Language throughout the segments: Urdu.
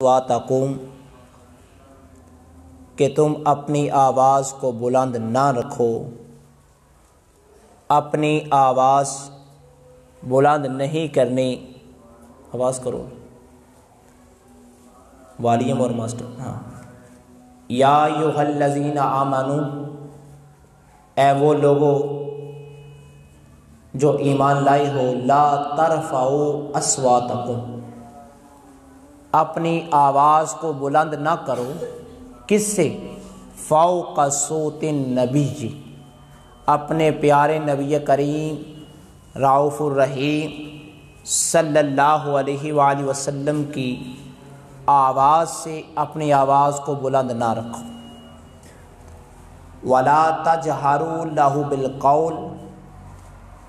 واتقوم کہ تم اپنی آواز کو بلند نہ رکھو، اپنی آواز بلند نہیں کرنی۔ آواز کرو والیم اور ماسٹر۔ ہاں، یا ایھا الذین آمنو، اے وہ لوگو جو ایمان لائے ہو، لا ترفعوا اصواتکم، اپنی آواز کو بلند نہ کرو۔ کس سے؟ فوق صوت النبی، اپنے پیارے نبی کریم رؤوف الرحیم صلی اللہ علیہ وآلہ وسلم کی آواز سے اپنی آواز کو بلند نہ رکھو۔ ولا تجہروا لہ بالقول،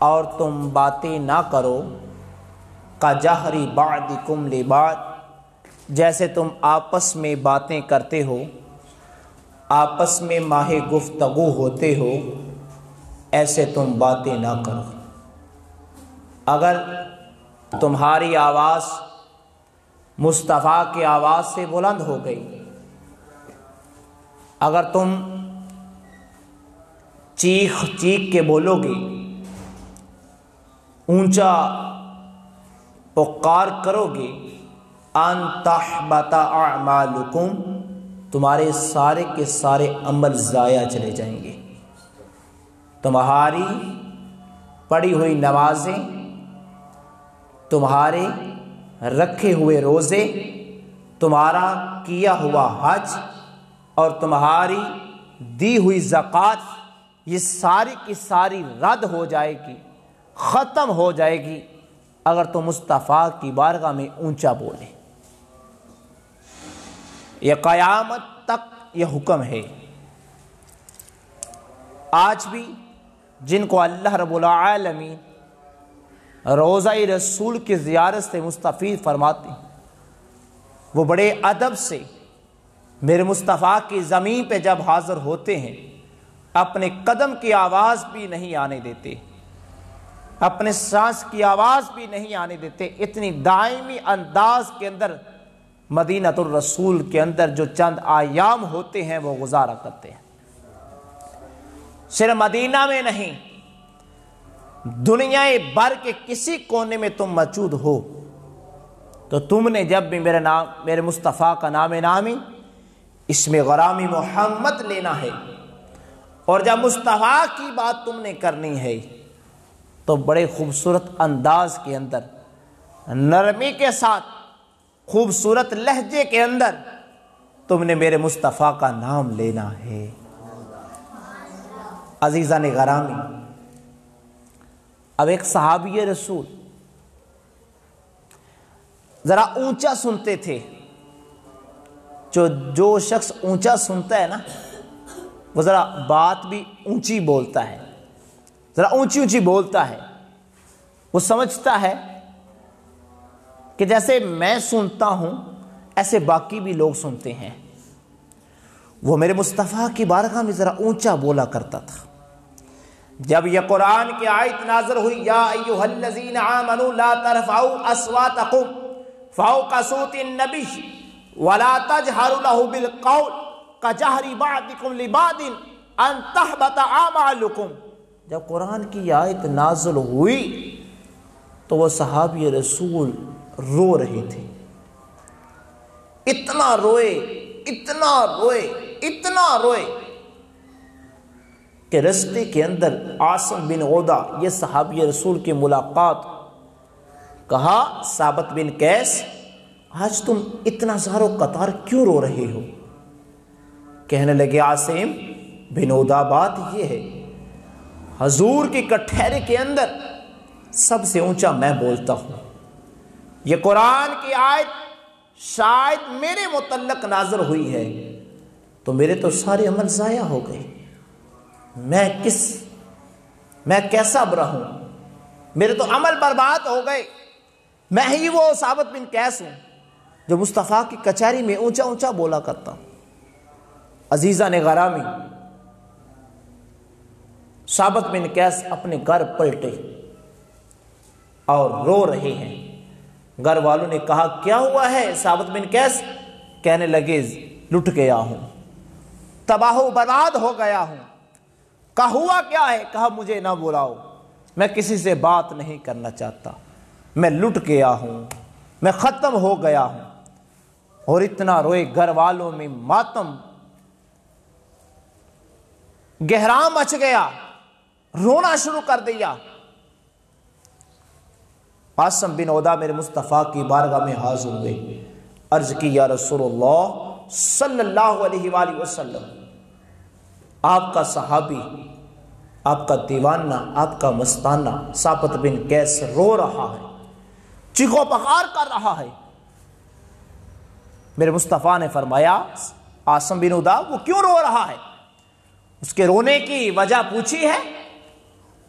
اور تم باتیں نہ کرو کجہر بعضکم لبعض، جیسے تم آپس میں باتیں کرتے ہو، آپس میں ماہ گفتگو ہوتے ہو، ایسے تم باتیں نہ کرو۔ اگر تمہاری آواز مصطفیٰ کی آواز سے بلند ہو گئی، اگر تم چیخ چیخ کے بولو گے، اونچا پکار کرو گے، ان تحبط اعمالکم، تمہارے سارے کے سارے عمل ضائع چلے جائیں گے۔ تمہاری پڑھی ہوئی نمازیں، تمہارے رکھے ہوئے روزے، تمہارا کیا ہوا حج اور تمہاری دی ہوئی زکوٰۃ، یہ ساری کی ساری رد ہو جائے گی، ختم ہو جائے گی اگر تم مصطفیٰ کی بارگاہ میں اونچا بولے۔ یہ قیامت تک یہ حکم ہے۔ آج بھی جن کو اللہ رب العالمین روضہ رسول کی زیارت سے مستفید فرماتے ہیں، وہ بڑے ادب سے میرے مصطفیٰ کی زمین پہ جب حاضر ہوتے ہیں، اپنے قدم کی آواز بھی نہیں آنے دیتے، اپنے سانس کی آواز بھی نہیں آنے دیتے۔ اتنی دائمی انداز کے اندر مدینہ الرسول کے اندر جو چند ایام ہوتے ہیں وہ گزارا کرتے ہیں۔ صرف مدینہ میں نہیں، دنیا بھر کے کسی کونے میں تم موجود ہو تو تم نے جب بھی میرے مصطفیٰ کا نام نامی اسم غرامی محمد لینا ہے، اور جب مصطفیٰ کی بات تم نے کرنی ہے تو بڑے خوبصورت انداز کے اندر، نرمی کے ساتھ، خوبصورت لہجے کے اندر تم نے میرے مصطفیٰ کا نام لینا ہے۔ عزیزان غرامی، اب ایک صحابی رسول ذرا اونچا سنتے تھے۔ جو شخص اونچا سنتا ہے نا، وہ ذرا بات بھی اونچی بولتا ہے، ذرا اونچی اونچی بولتا ہے۔ وہ سمجھتا ہے کہ جیسے میں سنتا ہوں ایسے باقی بھی لوگ سنتے ہیں۔ وہ میرے مصطفیٰ کی بارگاہ میں ذرا اونچا بولا کرتا تھا۔ جب یہ قرآن کی آیت نازل ہوئی، یا ایھا الذین آمنوا لا ترفعوا اصواتکم فوق صوت النبی ولا تجہروا لہ بالقول کجہر بعضکم لبعض ان تحبط اعمالکم، جب قرآن کی آیت نازل ہوئی تو وہ صحابی رسول رو رہے تھے۔ اتنا روئے، اتنا روئے، اتنا روئے کہ رستے کے اندر عاصم بن عودہ، یہ صحابی رسول کی ملاقات، کہا ثابت بن قیس، آج تم اتنا زار و قطار کیوں رو رہے ہو؟ کہنے لگے عاصم بن عودہ، بات یہ ہے، حضور کی کٹہرے کے اندر سب سے اونچا میں بولتا ہوں۔ یہ قرآن کی آیت شاید میرے متعلق نازل ہوئی ہے تو میرے تو سارے عمل ضائع ہو گئے۔ میں کیسا برا ہوں، میرے تو عمل برباد ہو گئے۔ میں ہی وہ ثابت بن قیس ہوں جو مصطفیٰ کی کچہری میں اونچا اونچا بولا کرتا ہوں۔ عزیزان غرامی، ثابت بن قیس اپنے گھر پلٹے اور رو رہے ہیں۔ گھر والوں نے کہا کیا ہوا ہے ثابت بن قیس؟ کہنے لگے لٹ گیا ہوں، تباہ و برباد ہو گیا ہوں۔ کہا ہوا کیا ہے؟ کہا مجھے نہ بلاؤ، میں کسی سے بات نہیں کرنا چاہتا، میں لٹ گیا ہوں، میں ختم ہو گیا ہوں۔ اور اتنا روئے، گھر والوں میں ماتم گہرام مچ گیا، رونا شروع کر دیا۔ عاصم بن عودہ میرے مصطفیٰ کی بارگاہ میں حاضر ہوئے، عرض کی یا رسول اللہ صلی اللہ علیہ وآلہ وسلم، آپ کا صحابی، آپ کا دیوانہ، آپ کا مستانہ ثابت بن قیس رو رہا ہے، چیخو پکار کر رہا ہے۔ میرے مصطفیٰ نے فرمایا عاصم بن عودہ وہ کیوں رو رہا ہے؟ اس کے رونے کی وجہ پوچھی ہے؟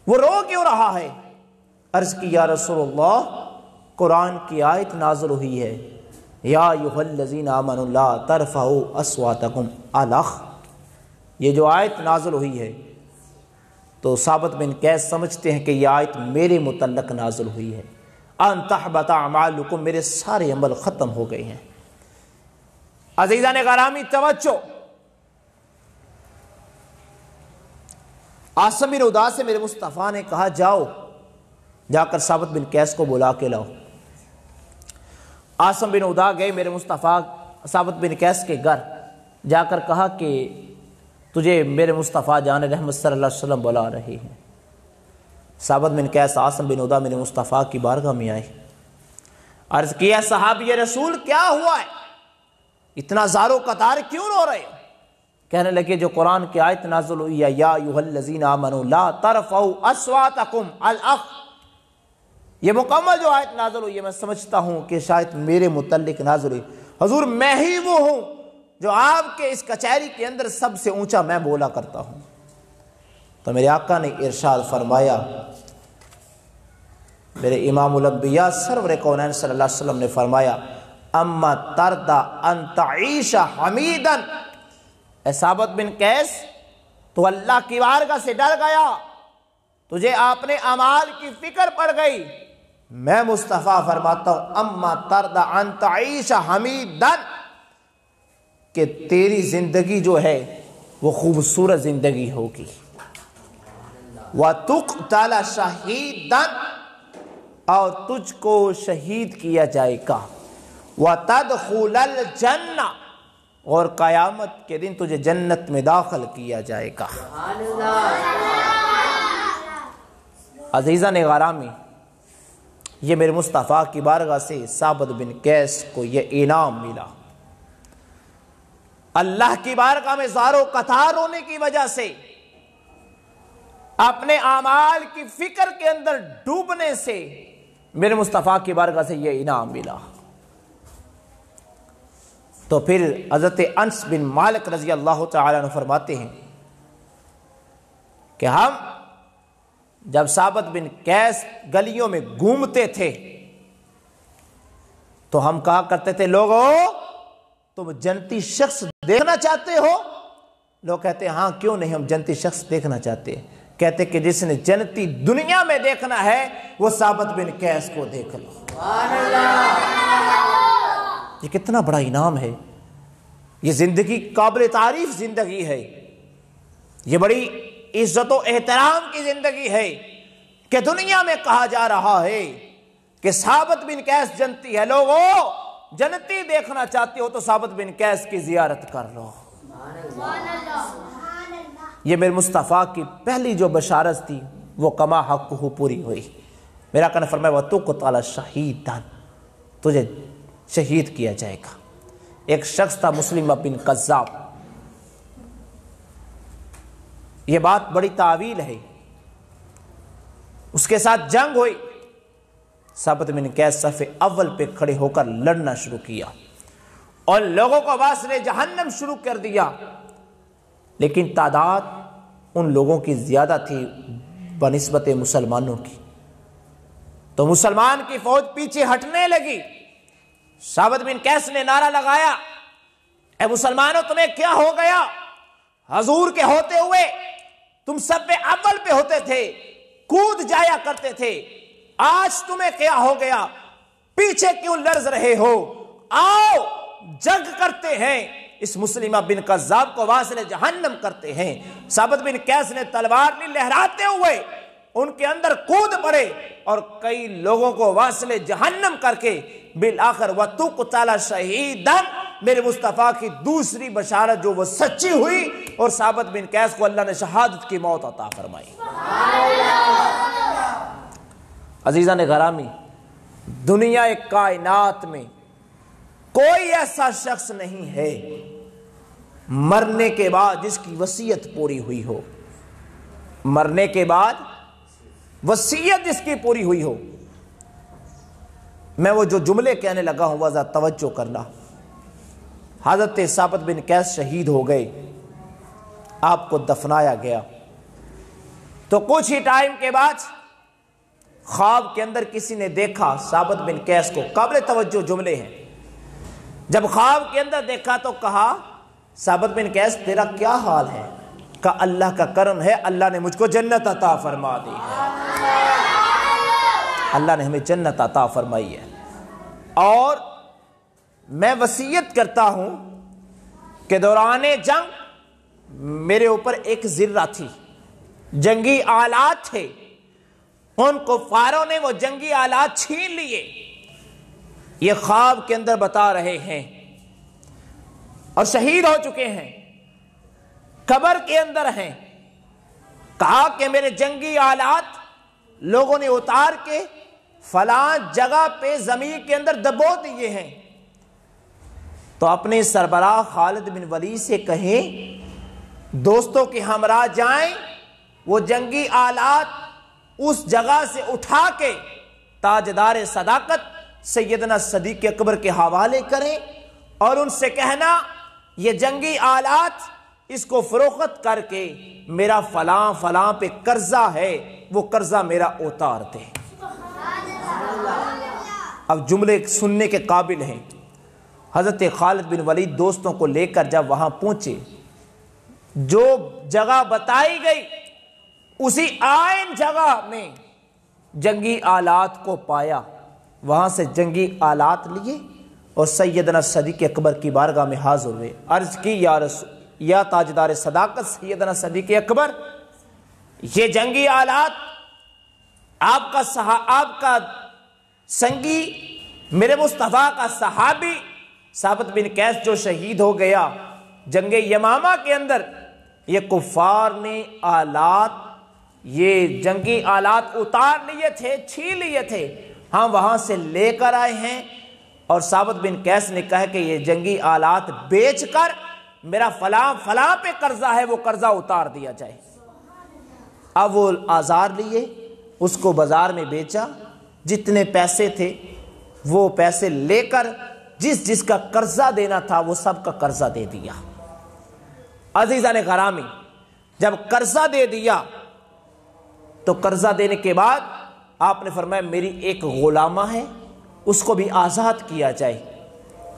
وہ رو کیوں رہا ہے؟ عرض کی یا رسول اللہ قرآن کی آیت نازل ہوئی ہے، یا ایھا الذین آمنوا لا ترفعوا اصواتکم الخ، یہ جو آیت نازل ہوئی ہے تو ثابت بن قیس سمجھتے ہیں کہ یہ آیت میرے متعلق نازل ہوئی ہے، ان تحبط اعمالکم، میرے سارے عمل ختم ہو گئے ہیں۔ عزیزان گرامی توجہ، عاصم بن عودہ سے میرے مصطفیٰ نے کہا جاؤ، جا کر ثابت بن قیس کو بلا کے لاؤ۔ عاصم بن عودہ گئے میرے مصطفیٰ ثابت بن قیس کے گھر، جا کر کہا کہ تجھے میرے مصطفیٰ جان رحمت صلی اللہ علیہ وسلم بلا رہے ہیں۔ ثابت بن قیس عاصم بن عودہ میرے مصطفیٰ کی بارگاہ میں آئے، عرض کیا صحابی رسول کیا ہوا ہے؟ اتنا زار و قطار کیوں رو رہے ہو؟ کہنے لگے جو قرآن کی آیت نازل ہوئی ہے، یا ایھا الذین آمنوا لا ترفعوا اصواتکم الخ، یہ مکمل جو آیت نازل ہوئی ہے میں سمجھتا ہوں کہ شاید میرے متعلق نازل ہوئی۔ حضور میں ہی وہ ہوں جو آپ کے اس کچہری کے اندر سب سے اونچا میں بولا کرتا ہوں۔ تو میرے آقا نے ارشاد فرمایا، میرے امام الانبیاء سرور کونین صلی اللہ علیہ وسلم نے فرمایا، اما ترضی ان تعیش حمیدا، اے ثابت بن قیس تو اللہ کی بارگاہ سے ڈر گیا، تجھے اپنے اعمال کی فکر پڑ گئی۔ میں مصطفیٰ فرماتا ہوں اما ترضی ان تعیش حمیدا، کہ تیری زندگی جو ہے وہ خوبصورت زندگی ہوگی، وَتُقْتَلَ شَهِيدًا، اور تجھ کو شہید کیا جائے گا، وَتَدْخُلَ الْجَنَّةَ، اور قیامت کے دن تجھے جنت میں داخل کیا جائے گا۔ عزیزان گرامی، یہ میرے مصطفیٰ کی بارگاہ سے ثابت بن قیس کو یہ انعام ملا۔ اللہ کی بارگاہ میں زار و قطار ہونے کی وجہ سے، اپنے اعمال کی فکر کے اندر ڈوبنے سے میرے مصطفیٰ کی بارگاہ سے یہ انعام ملا۔ تو پھر حضرت انس بن مالک رضی اللہ تعالیٰ عنہ فرماتے ہیں کہ ہم جب ثابت بن قیس گلیوں میں گھومتے تھے تو ہم کہا کرتے تھے لوگو تم جنتی شخص دیکھنا چاہتے ہو؟ لوگ کہتے ہیں ہاں کیوں نہیں، ہم جنتی شخص دیکھنا چاہتے ہیں۔ کہتے کہ جس نے جنتی دنیا میں دیکھنا ہے وہ ثابت بن قیس کو دیکھ لو۔ یہ کتنا بڑا انعام ہے، یہ زندگی قابل تعریف زندگی ہے، یہ بڑی عزت و احترام کی زندگی ہے کہ دنیا میں کہا جا رہا ہے کہ ثابت بن قیس جنتی ہے، لوگو جنتی دیکھنا چاہتے ہو تو ثابت بن قیس کی زیارت کر لو۔ یہ میرے مصطفیٰ کی پہلی جو بشارت تھی وہ کما حق ہو پوری ہوئی۔ میرا کہنا فرمایا وَتُقْتَلَ شَهِيدًا، تجھے شہید کیا جائے گا۔ ایک شخص تھا مسلم بن قذاب، یہ بات بڑی تعویل ہے، اس کے ساتھ جنگ ہوئی، ثابت بن قیس صف اول پہ کھڑے ہو کر لڑنا شروع کیا اور لوگوں کو واسطے جہنم شروع کر دیا، لیکن تعداد ان لوگوں کی زیادہ تھی بنسبت مسلمانوں کی، تو مسلمان کی فوج پیچھے ہٹنے لگی۔ ثابت بن قیس نے نعرہ لگایا، اے مسلمانوں تمہیں کیا ہو گیا؟ حضور کے ہوتے ہوئے تم صف اول پہ ہوتے تھے، کود جایا کرتے تھے، آج تمہیں کیا ہو گیا؟ پیچھے کیوں لرز رہے ہو؟ آؤ جنگ کرتے ہیں، اس مسلمہ بن کذاب کو واصل جہنم کرتے ہیں۔ ثابت بن قیس نے تلوار لی، لہراتے ہوئے ان کے اندر کود پڑے اور کئی لوگوں کو واصل جہنم کر کے بالآخر وَتُقْتَلَ شَهِيدًا، میرے مصطفیٰ کی دوسری بشارت جو وہ سچی ہوئی، اور ثابت بن قیس کو اللہ نے شہادت کی موت عطا فرمائی۔ عزیزان گرامی، دنیا کائنات میں کوئی ایسا شخص نہیں ہے مرنے کے بعد جس کی وصیت پوری ہوئی ہو، مرنے کے بعد وصیت جس کی پوری ہوئی ہو۔ میں وہ جو جملے کہنے لگا ہوں وہ ذرا توجہ کرنا۔ حضرت ثابت بن قیس شہید ہو گئے، آپ کو دفنایا گیا، تو کچھ ہی ٹائم کے بعد خواب کے اندر کسی نے دیکھا ثابت بن قیس کو۔ قابل توجہ جملے ہیں۔ جب خواب کے اندر دیکھا تو کہا ثابت بن قیس تیرا کیا حال ہے؟ کہا اللہ کا کرم ہے، اللہ نے مجھ کو جنت عطا فرما دی ہے، اللہ نے ہمیں جنت عطا فرمائی ہے، اور میں وصیت کرتا ہوں کہ دوران جنگ میرے اوپر ایک ذرہ تھی، جنگی آلات تھے، ان کفاروں نے وہ جنگی آلات چھین لیے۔ یہ خواب کے اندر بتا رہے ہیں، اور شہید ہو چکے ہیں، قبر کے اندر ہیں۔ کہا کہ میرے جنگی آلات لوگوں نے اتار کے فلاں جگہ پہ زمین کے اندر دبو دیے ہیں، تو اپنے سربراہ خالد بن ولید سے کہیں دوستوں کے ہمراہ جائیں، وہ جنگی آلات اس جگہ سے اٹھا کے تاجدار صداقت سیدنا صدیق اکبر کے حوالے کریں، اور ان سے کہنا یہ جنگی آلات اس کو فروخت کر کے میرا فلاں فلاں پہ قرضہ ہے، وہ قرضہ میرا اتار دے۔ اب جملے سننے کے قابل ہیں۔ حضرت خالد بن ولید دوستوں کو لے کر جب وہاں پہنچے، جو جگہ بتائی گئی اسی عین جگہ میں جنگی آلات کو پایا، وہاں سے جنگی آلات لیے اور سیدنا صدیق اکبر کی بارگاہ میں حاضر ہوئے۔ عرض کی یا تاجدار صداقت سیدنا صدیق اکبر، یہ جنگی آلات آپ کا سنگی، میرے مصطفیٰ کا صحابی ثابت بن قیس جو شہید ہو گیا جنگ یمامہ کے اندر، یہ کفار نے آلات، یہ جنگی آلات اتار لیے تھے، چھین لیے تھے، ہم وہاں سے لے کر آئے ہیں، اور ثابت بن قیس نے کہا کہ یہ جنگی آلات بیچ کر میرا فلاں فلاں پہ قرضہ ہے، وہ قرضہ اتار دیا جائے۔ اب وہ آزار لیے، اس کو بازار میں بیچا، جتنے پیسے تھے وہ پیسے لے کر جس جس کا قرضہ دینا تھا وہ سب کا قرضہ دے دیا۔ عزیزان گرامی، جب قرضہ دے دیا تو قرضہ دینے کے بعد آپ نے فرمایا میری ایک غلامہ ہے، اس کو بھی آزاد کیا جائے۔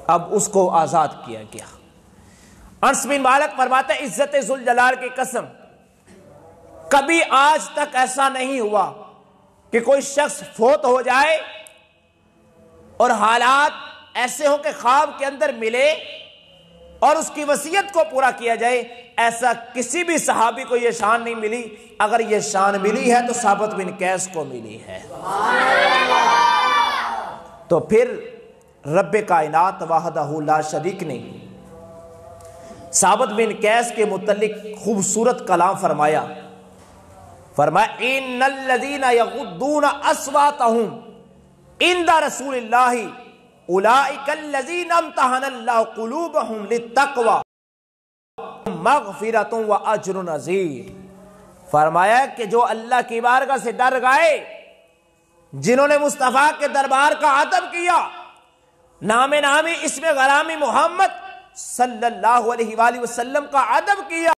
اب اس کو آزاد کیا گیا۔ انس بن مالک فرماتے ہیں عزت ذوالجلال کی قسم، کبھی آج تک ایسا نہیں ہوا کہ کوئی شخص فوت ہو جائے اور حالات ایسے ہوں کہ خواب کے اندر ملے اور اس کی وصیت کو پورا کیا جائے، ایسا کسی بھی صحابی کو یہ شان نہیں ملی۔ اگر یہ شان ملی ہے تو ثابت بن قیس کو ملی ہے۔ تو پھر رب کائنات وحدہ لا شریک نے ثابت بن قیس کے متعلق خوبصورت کلام فرمایا، ان الذین یغضون اصواتهم عند رسول اللہ اولئک الذین امتحن اللہ قلوبهم للتقوی مغفرۃ واجر عظیم۔ فرمایا کہ جو اللہ کی بارگاہ سے ڈر گئے، جنہوں نے مصطفیٰ کے دربار کا ادب کیا، نام نامی اسم غرامی محمد صلی اللہ علیہ وآلہ وسلم کا ادب کیا،